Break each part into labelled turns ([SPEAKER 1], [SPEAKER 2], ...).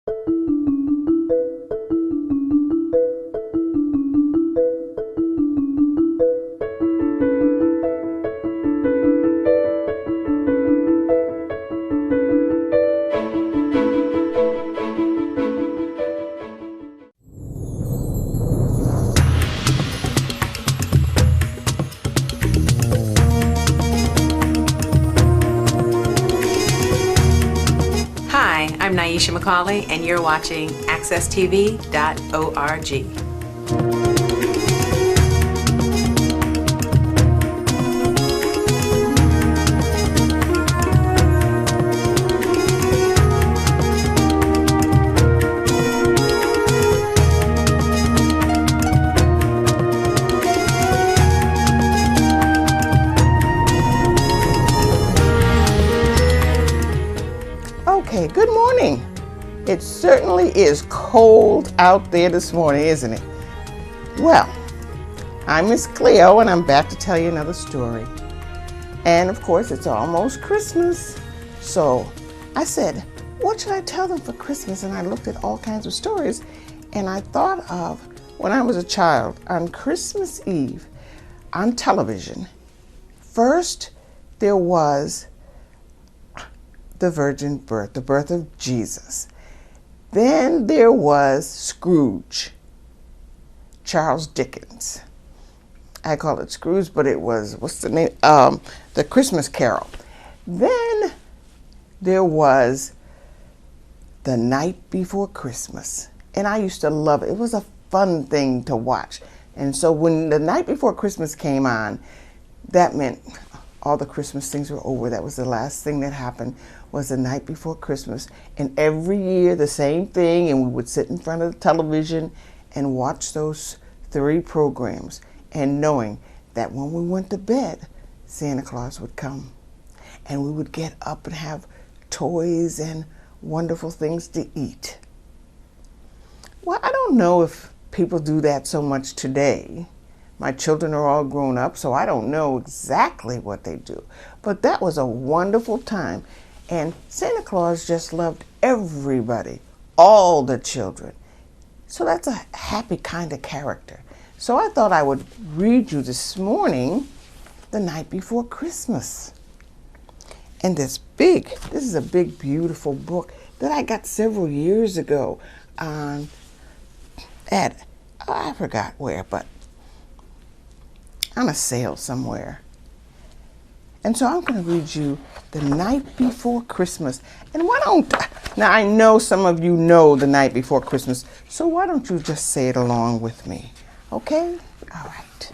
[SPEAKER 1] Hi, I'm Nyesha McCauley, and you're watching AccessTV.org.
[SPEAKER 2] Okay, good morning. It certainly is cold out there this morning, isn't it? Well, I'm Miss Cleo, and I'm back to tell you another story. And of course, it's almost Christmas. So I said, what should I tell them for Christmas? And I looked at all kinds of stories, and I thought of when I was a child, on Christmas Eve, on television, first there was the virgin birth, the birth of Jesus. Then there was Scrooge, Charles Dickens. I call it Scrooge, but it was, what's the name? The Christmas Carol. Then there was The Night Before Christmas. And I used to love it. It was a fun thing to watch. And so when The Night Before Christmas came on, that meant all the Christmas things were over. That was the last thing that happened, was The Night Before Christmas. And every year the same thing, and we would sit in front of the television and watch those 3 programs, and knowing that when we went to bed, Santa Claus would come, and we would get up and have toys and wonderful things to eat. Well, I don't know if people do that so much today. My children are all grown up, so I don't know exactly what they do. But that was a wonderful time. And Santa Claus just loved everybody, all the children. So that's a happy kind of character. So I thought I would read you this morning The Night Before Christmas. And this is a big, beautiful book that I got several years ago I forgot where, but on a sale somewhere. And so I'm going to read you The Night Before Christmas. And now I know some of you know The Night Before Christmas, so why don't you just say it along with me, okay? All right.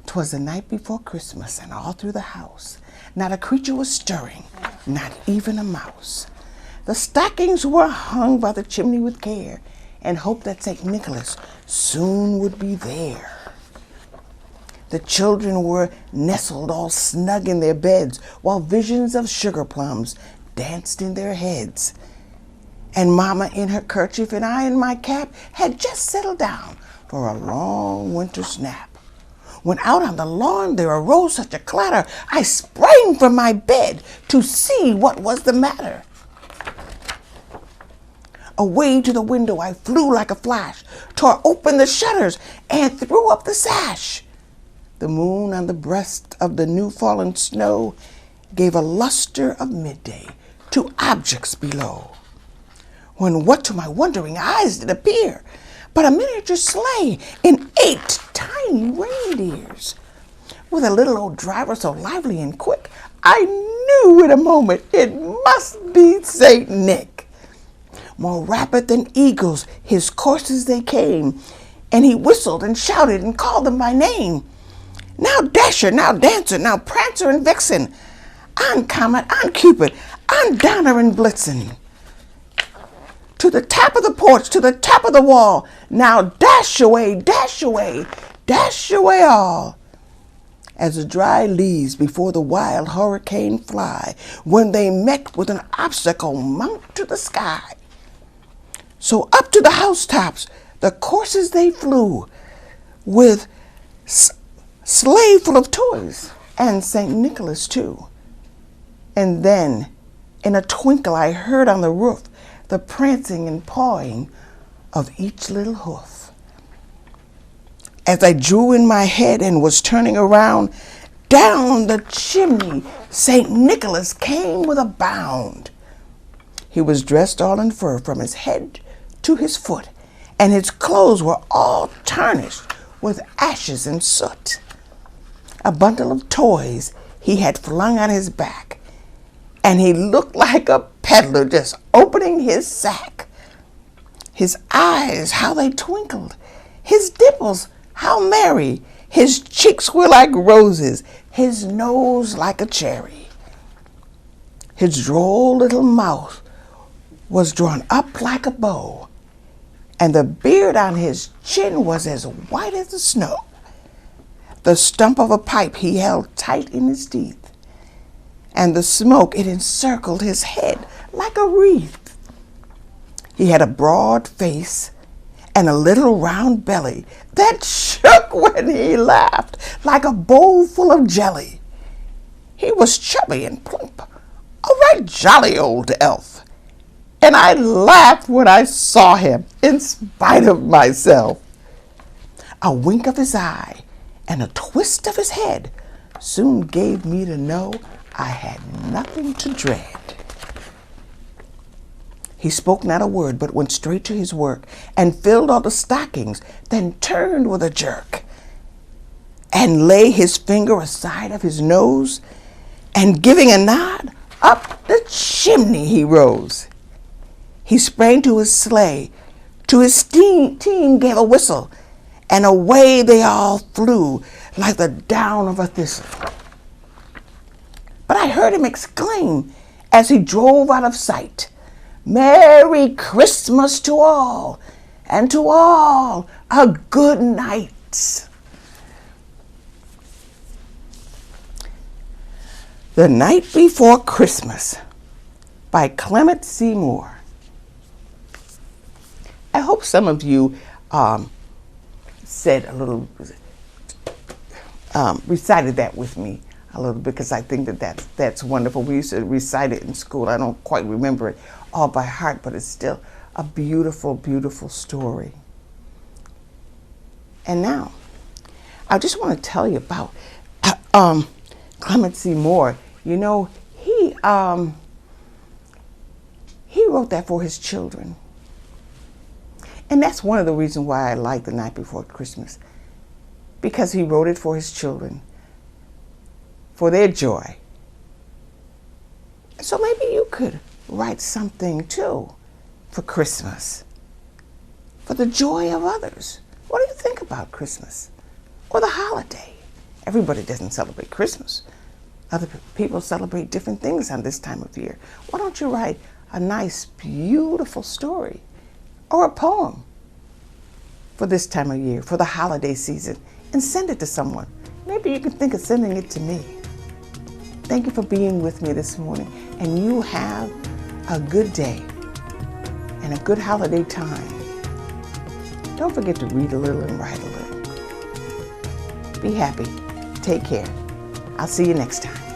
[SPEAKER 2] 'Twas the night before Christmas, and all through the house, not a creature was stirring, not even a mouse. The stockings were hung by the chimney with care, and hoped that St. Nicholas soon would be there. The children were nestled all snug in their beds, while visions of sugar plums danced in their heads. And Mama in her kerchief and I in my cap had just settled down for a long winter's nap, when out on the lawn there arose such a clatter, I sprang from my bed to see what was the matter. Away to the window I flew like a flash, tore open the shutters, and threw up the sash. The moon on the breast of the new-fallen snow gave a luster of midday to objects below. When what to my wondering eyes did appear but a miniature sleigh and 8 tiny reindeers. With a little old driver so lively and quick, I knew in a moment it must be Saint Nick. More rapid than eagles his coursers they came, and he whistled and shouted and called them by name. Now Dasher, now Dancer, now Prancer and Vixen, on Comet, on Cupid, on Donner and Blitzen. To the top of the porch, to the top of the wall, now dash away, dash away, dash away all. As the dry leaves before the wild hurricane fly, when they met with an obstacle mount to the sky. So up to the housetops the coursers they flew, with sleigh full of toys, and St. Nicholas too. And then, in a twinkle, I heard on the roof the prancing and pawing of each little hoof. As I drew in my head and was turning around, down the chimney St. Nicholas came with a bound. He was dressed all in fur from his head to his foot, and his clothes were all tarnished with ashes and soot. A bundle of toys he had flung on his back, and he looked like a peddler just opening his sack. His eyes, how they twinkled, his dimples, how merry, his cheeks were like roses, his nose like a cherry. His droll little mouth was drawn up like a bow, and the beard on his chin was as white as the snow. The stump of a pipe he held tight in his teeth, and the smoke, it encircled his head like a wreath. He had a broad face and a little round belly that shook when he laughed like a bowl full of jelly. He was chubby and plump, a right jolly old elf, and I laughed when I saw him in spite of myself. A wink of his eye and a twist of his head soon gave me to know I had nothing to dread. He spoke not a word, but went straight to his work and filled all the stockings, then turned with a jerk and lay his finger aside of his nose, and giving a nod, up the chimney he rose. He sprang to his sleigh, to his team gave a whistle, and away they all flew like the down of a thistle. But I heard him exclaim as he drove out of sight, "Merry Christmas to all, and to all a good night." The Night Before Christmas by Clement Seymour. I hope some of you said a little, recited that with me a little, because I think that's wonderful. We used to recite it in school. I don't quite remember it all by heart, but it's still a beautiful, beautiful story. And now, I just want to tell you about Clement Seymour. You know, he wrote that for his children. And that's one of the reasons why I like The Night Before Christmas, because he wrote it for his children, for their joy. So maybe you could write something too for Christmas, for the joy of others. What do you think about Christmas or the holiday? Everybody doesn't celebrate Christmas. Other people celebrate different things on this time of year. Why don't you write a nice, beautiful story or a poem for this time of year, for the holiday season, and send it to someone? Maybe you can think of sending it to me. Thank you for being with me this morning, and you have a good day and a good holiday time. Don't forget to read a little and write a little. Be happy. Take care. I'll see you next time.